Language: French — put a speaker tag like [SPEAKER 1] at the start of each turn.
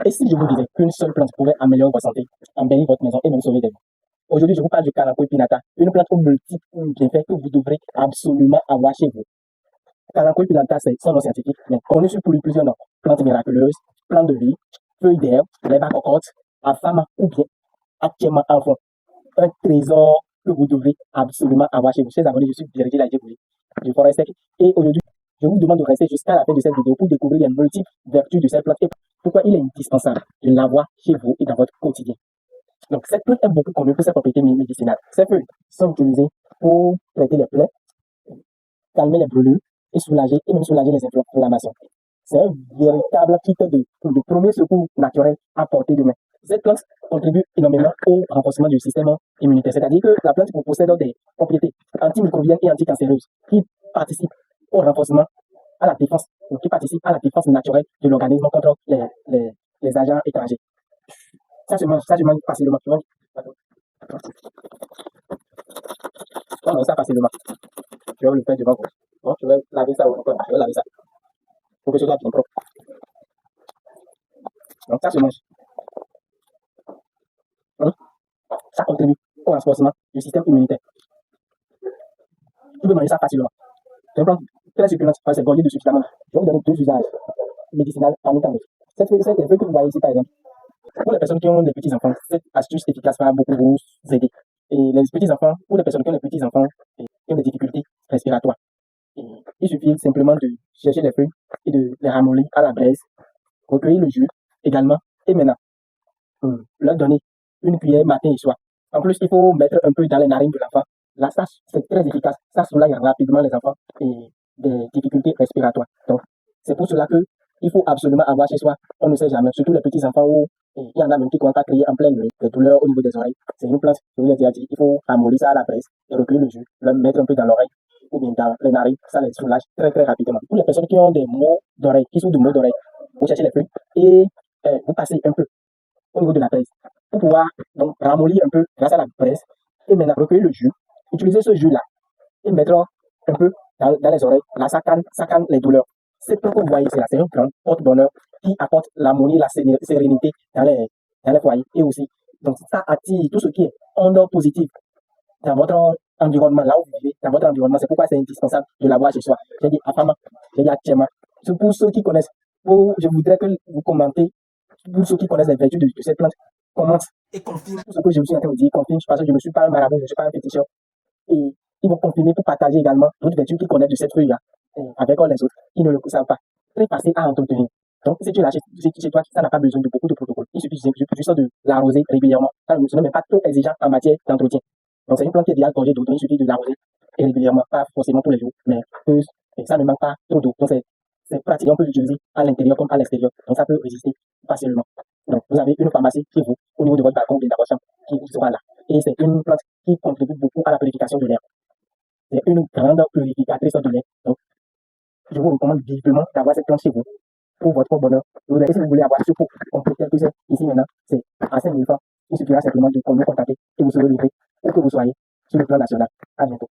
[SPEAKER 1] Et si je vous disais qu'une seule plante pouvait améliorer votre santé, embellir votre maison et même sauver des vies? Aujourd'hui, je vous parle du Kalanchoe Pinata, une plante aux multiples bienfaits que vous devrez absolument avoir chez vous. Kalanchoe Pinata, c'est son nom scientifique, mais connu sous plusieurs noms. Plante miraculeuse, plante de vie, feuille d'herbe, l'herbe à cocotte, afama ou bien actuellement enfant. Un trésor que vous devrez absolument avoir chez vous. Chers abonnés, je suis Virgile Adjebouli du Forestec et aujourd'hui, je vous demande de rester jusqu'à la fin de cette vidéo pour découvrir les multiples vertus de cette plante et pourquoi il est indispensable de l'avoir chez vous et dans votre quotidien. Donc, cette plante est beaucoup connue pour ses propriétés médicinales. Ces feuilles sont utilisées pour traiter les plaies, calmer les brûlures et même soulager les inflammations. C'est un véritable kit de premier secours naturel à portée de main. Cette plante contribue énormément au renforcement du système immunitaire, c'est-à-dire que la plante possède des propriétés antimicrobiennes et anticancéreuses qui participent au renforcement à la défense, qui participent à la défense naturelle de l'organisme contre les agents étrangers. Ça se mange facilement. Tu vois? On mange ça facilement. Je vais le faire devant vous. Bon, je vais laver ça encore. Je vais laver ça pour que ce soit bien propre. Donc, ça se mange. Ça contribue au renforcement du système immunitaire. Tu peux manger ça facilement. C'est une plante très succulente, c'est gorgé de sucres. Je vais vous donner deux usages médicinaux parmi tant d'autres. Cette feuille que vous voyez ici, par exemple, pour les personnes qui ont des petits-enfants, cette astuce efficace va beaucoup vous aider. Et les petits-enfants, pour les personnes qui ont des petits-enfants et qui ont des difficultés respiratoires, il suffit simplement de chercher les feuilles et de les ramollir à la braise, recueillir le jus également, et maintenant, leur donner une cuillère matin et soir. En plus, il faut mettre un peu dans les narines de l'enfant. Là, ça, c'est très efficace. Ça soulage rapidement les enfants et des difficultés respiratoires. Donc, c'est pour cela que il faut absolument avoir chez soi, on ne sait jamais, surtout les petits enfants où il y en a même qui commencent à crier en pleine nuit, des douleurs au niveau des oreilles. C'est une plante, je vous l'ai déjà dit, il faut ramollir ça à la presse et recueillir le jus, le mettre un peu dans l'oreille ou bien dans les narines, ça les soulage très très rapidement. Pour les personnes qui ont des maux d'oreille, qui souffrent de maux d'oreille, vous cherchez les feuilles et vous passez un peu au niveau de la presse pour pouvoir donc ramollir un peu grâce à la presse et maintenant recueillir le jus, utiliser ce jus là et mettre un peu dans les oreilles. Là, ça calme les douleurs. Cette plante que vous voyez, c'est un grand porte-bonheur qui apporte l'harmonie, la sérénité dans les foyers et aussi. Donc, ça attire tout ce qui est onde positive dans votre environnement, là où vous vivez, dans votre environnement. C'est pourquoi c'est indispensable de l'avoir chez soi. J'ai dit Afama, j'ai dit actuellement. C'est pour ceux qui connaissent. Je voudrais que vous commentez, pour ceux qui connaissent les vertus de cette plante, commentent et confirment tout ce que je vous suis en train de dire. Confirme parce que je ne suis pas un marabout, je ne suis pas un féticheur. Et ils vont confirmer pour partager également d'autres vertus qu'ils connaissent de cette feuille-là avec les autres qui ne le savent pas. Très facile à entretenir. Donc, si tu l'achètes chez toi, ça n'a pas besoin de beaucoup de protocoles. Il suffit juste de l'arroser régulièrement. Ça ne n'est pas trop exigeant en matière d'entretien. Donc, c'est une plante qui est déjà gorgée d'eau, donc il suffit de l'arroser régulièrement, pas forcément tous les jours, mais ça ne manque pas trop d'eau. Donc, c'est pratique, on peut l'utiliser à l'intérieur comme à l'extérieur. Donc, ça peut résister facilement. Donc, vous avez une pharmacie chez vous, au niveau de votre balcon ou dans votre chambre, qui sera là. Et c'est une plante qui contribue beaucoup à la purification de l'air. C'est une grande purificatrice de l'air. Donc, je vous recommande vivement d'avoir cette plante chez vous pour votre bonheur. Et si vous voulez avoir ce pot complet tel que c'est ici maintenant, c'est à 5 000 francs. Il suffira simplement de nous contacter et vous serez livré où que vous soyez sur le plan national. À bientôt.